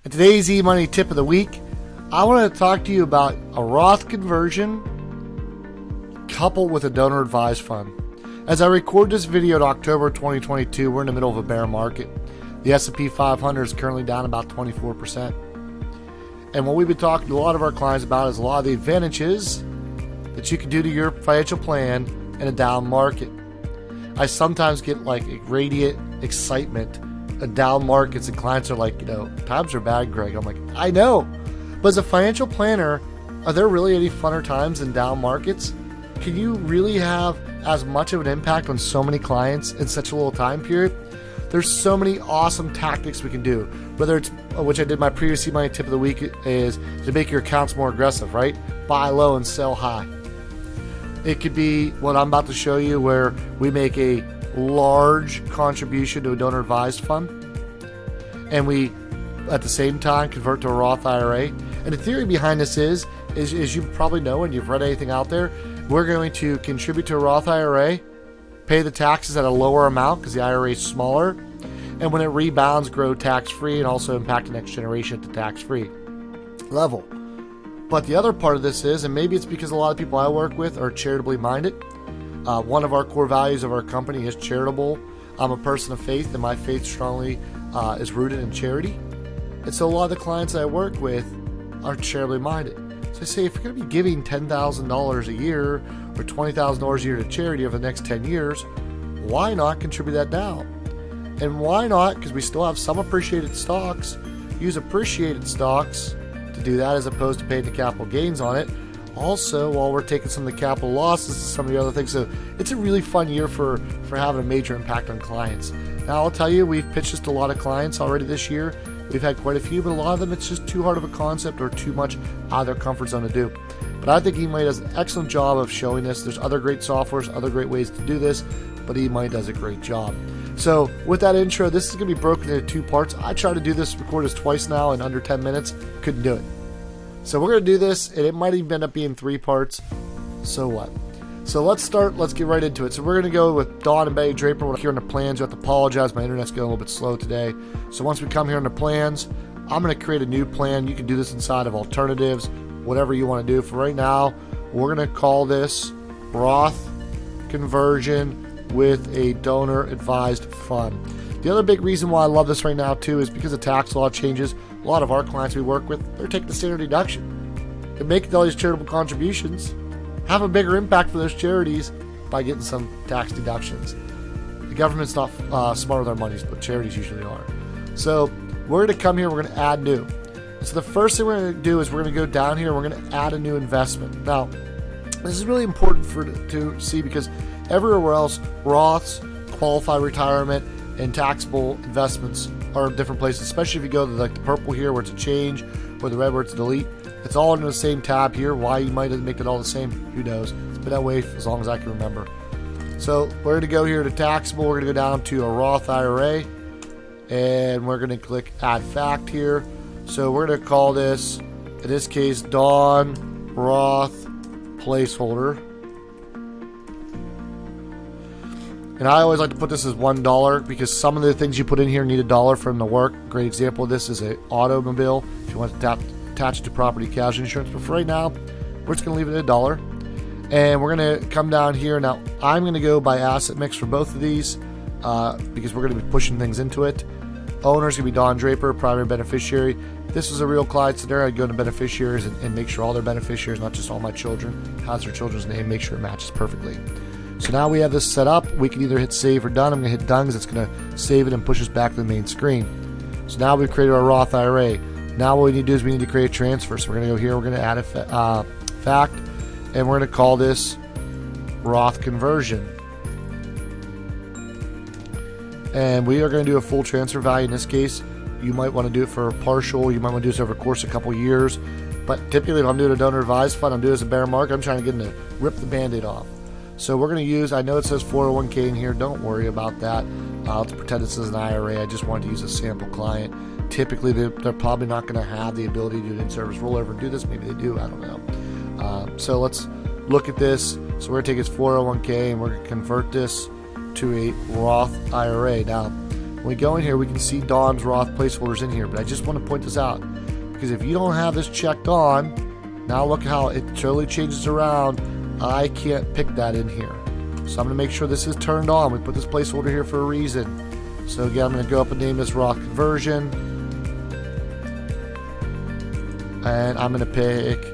In today's eMoney tip of the week, I want to talk to you about a Roth conversion coupled with a donor advised fund. As I record this video in October 2022, we're in the middle of a bear market. The S&P 500 is currently down about 24%. And what we've been talking to a lot of our clients about is a lot of the advantages that you can do to your financial plan in a down market. I sometimes get like radiant excitement in down markets, and clients are like, times are bad, Greg. I'm like, I know. But as a financial planner, are there really any funner times in down markets? Can you really have as much of an impact on so many clients in such a little time period? There's so many awesome tactics we can do. Whether it's, which I did my previous eMoney tip of the week, is to make your accounts more aggressive, right? Buy low and sell high. It could be what I'm about to show you, where we make a large contribution to a donor advised fund, and we, at the same time, convert to a Roth IRA. And the theory behind this is you probably know, and you've read anything out there, we're going to contribute to a Roth IRA, pay the taxes at a lower amount because the IRA is smaller, and when it rebounds, grow tax-free and also impact the next generation at the tax-free level. But the other part of this is, and maybe it's because a lot of people I work with are charitably minded. One of our core values of our company is charitable. I'm a person of faith, and my faith strongly is rooted in charity. And so a lot of the clients I work with are charitably minded. So I say, if you're going to be giving $10,000 a year or $20,000 a year to charity over the next 10 years, why not contribute that now? And why not, because we still have some appreciated stocks, use appreciated stocks to do that as opposed to paying the capital gains on it. Also, while we're taking some of the capital losses and some of the other things. So it's a really fun year for having a major impact on clients. Now, I'll tell you, we've pitched this to a lot of clients already this year. We've had quite a few, but a lot of them, it's just too hard of a concept or too much out of their comfort zone to do. But I think eMoney does an excellent job of showing this. There's other great softwares, other great ways to do this, but eMoney does a great job. So with that intro, this is going to be broken into two parts. I tried to do this, record this twice now in under 10 minutes. Couldn't do it. So we're going to do this, and it might even end up being 3 parts. So what? So let's get right into it. So we're going to go with Dawn and Betty Draper. We're here on the plans. You have to apologize. My internet's getting a little bit slow today. So once we come here on the plans, I'm going to create a new plan. You can do this inside of alternatives, whatever you want to do. For right now, we're going to call this Roth conversion with a donor advised fund. The other big reason why I love this right now too is because of tax law changes. A lot of our clients we work with, they're taking the standard deduction. They're making all these charitable contributions, have a bigger impact for those charities by getting some tax deductions. The government's not smart with our monies, but charities usually are. So we're going to come here, we're going to add new. So the first thing we're going to do is we're going to go down here, we're going to add a new investment. Now, this is really important to see, because everywhere else, Roths, qualified retirement, and taxable investments are in different places, especially if you go to like the purple here where it's a change, or the red where it's a delete. It's all in the same tab here. Why you might make it all the same, who knows? It's been that way for as long as I can remember. So we're going to go here to taxable. We're going to go down to a Roth IRA, and we're going to click add fact here. So we're going to call this, in this case, Dawn Roth placeholder. And I always like to put this as $1 because some of the things you put in here need $1 for them to work. A great example of this is an automobile, if you want to attach it to property casualty insurance. But for right now, we're just going to leave it at $1. And we're going to come down here. Now, I'm going to go by asset mix for both of these because we're going to be pushing things into it. Owner's going to be Dawn Draper, primary beneficiary. If this is a real client scenario, I'd go to beneficiaries and make sure all their beneficiaries, not just all my children, has their children's name, make sure it matches perfectly. So now we have this set up. We can either hit save or done. I'm going to hit done because it's going to save it and push us back to the main screen. So now we've created our Roth IRA. Now what we need to do is we need to create a transfer. So we're going to go here. We're going to add a fact, and we're going to call this Roth conversion. And we are going to do a full transfer value. In this case, you might want to do it for a partial. You might want to do this over the course of a couple years. But typically, if I'm doing a donor advised fund, I'm doing this a bear market. I'm trying to get them to rip the Band-Aid off. So we're going to use, I know it says 401k in here. Don't worry about that. Let's pretend this is an IRA. I just wanted to use a sample client. Typically, they're probably not going to have the ability to do an in-service rollover and do this. Maybe they do. I don't know. So let's look at this. So we're going to take his 401k and we're going to convert this to a Roth IRA. Now, When we go in here, we can see Don's Roth placeholders in here, but I just want to point this out because if you don't have this checked on, now look how it totally changes around. I can't pick that in here. So I'm going to make sure this is turned on. We put this placeholder here for a reason. So again, I'm going to go up and name this Roth conversion. And I'm going to pick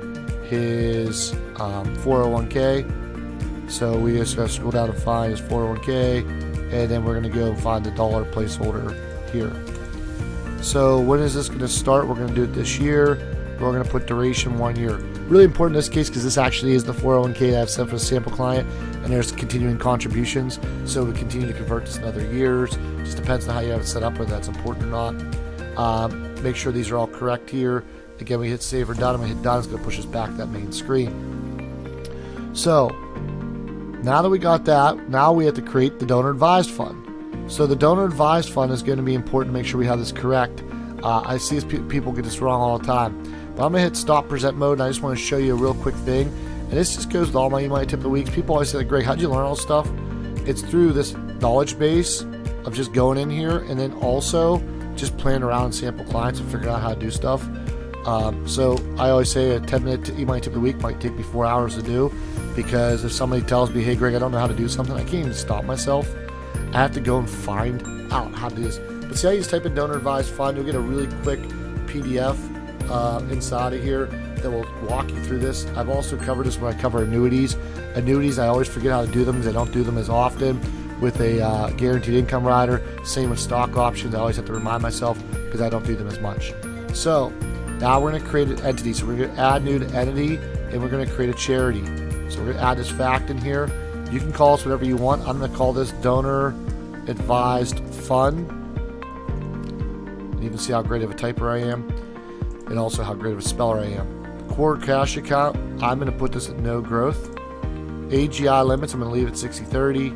his 401k. So we just got to scroll down and find his 401k. And then we're going to go and find the dollar placeholder here. So when is this going to start? We're going to do it this year. We're going to put duration 1 year. Really important in this case because this actually is the 401k that I've sent for the sample client, and there's continuing contributions. So we continue to convert this in other years. Just depends on how you have it set up, whether that's important or not. Make sure these are all correct here. Again, we hit save or done. I'm going to hit done. It's going to push us back to that main screen. So now that we got that, now we have to create the donor advised fund. So the donor advised fund is going to be important to make sure we have this correct. I see people get this wrong all the time. But I'm going to hit stop present mode, and I just want to show you a real quick thing. And this just goes with all my eMoney tip of the week. People always say, Greg, how'd you learn all this stuff? It's through this knowledge base of just going in here and then also just playing around with sample clients and figuring out how to do stuff. So I always say a 10-minute eMoney tip of the week might take me 4 hours to do, because if somebody tells me, hey, Greg, I don't know how to do something, I can't even stop myself. I have to go and find out how to do this. But see how you just type in donor advised fund, you'll get a really quick PDF inside of here that will walk you through this. I've also covered this when I cover annuities. Annuities, I always forget how to do them because I don't do them as often with a guaranteed income rider. Same with stock options. I always have to remind myself because I don't do them as much. So now we're going to create an entity. So we're going to add new to entity, and we're going to create a charity. So we're going to add this fact in here. You can call this whatever you want. I'm going to call this donor advised fund. You can see how great of a typer I am, and also how great of a speller I am. Core cash account, I'm going to put this at no growth. AGI limits, I'm going to leave it 60/30.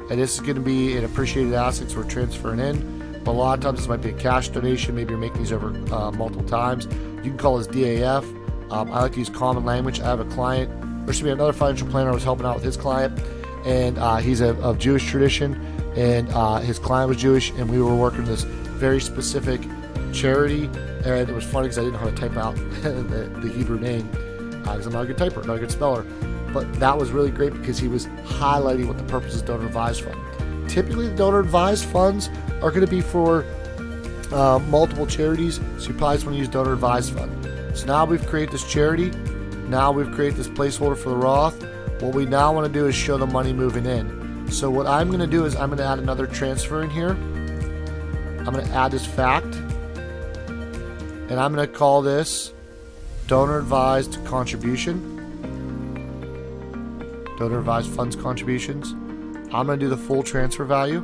And this is going to be an appreciated assets we're transferring in. But a lot of times this might be a cash donation. Maybe you're making these over multiple times. You can call this DAF. I like to use common language. I have a client, there should be another financial planner I was helping out with his client. And he's of Jewish tradition. And his client was Jewish. And we were working this very specific charity, and it was funny because I didn't know how to type out the Hebrew name because I'm not a good typer, not a good speller. But that was really great because he was highlighting what the purpose is donor advised fund. Typically, the donor advised funds are going to be for multiple charities, so you probably just want to use donor advised fund. So now we've created this charity. Now we've created this placeholder for the Roth. What we now want to do is show the money moving in. So what I'm going to do is I'm going to add another transfer in here. I'm going to add this fact, and I'm going to call this donor advised contribution, donor advised funds contributions. I'm going to do the full transfer value.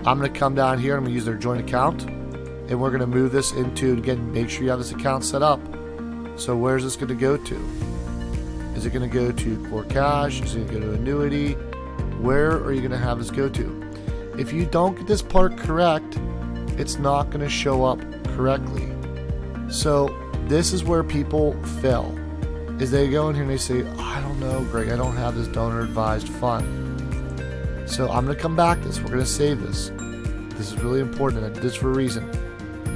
I'm going to come down here, I'm going to use their joint account, and we're going to move this into, again, make sure you have this account set up. So where's this going to go to? Is it going to go to core cash? Is it going to go to annuity? Where are you going to have this go to? If you don't get this part correct, it's not going to show up correctly. So this is where people fail, is they go in here and they say, I don't know, Greg, I don't have this donor advised fund. So I'm going to come back to this. We're going to save this. This is really important, and I did this for a reason.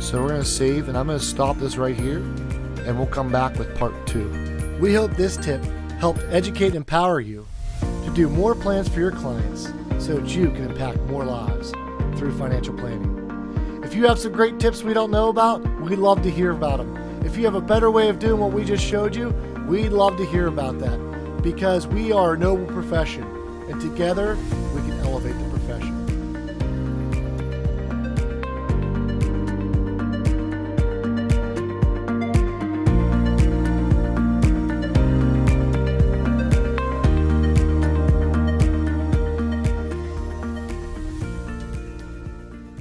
So we're going to save, and I'm going to stop this right here, and we'll come back with part 2. We hope this tip helped educate and empower you to do more plans for your clients so that you can impact more lives through financial planning. If you have some great tips we don't know about, we'd love to hear about them. If you have a better way of doing what we just showed you, we'd love to hear about that, because we are a noble profession, and together we can elevate the profession.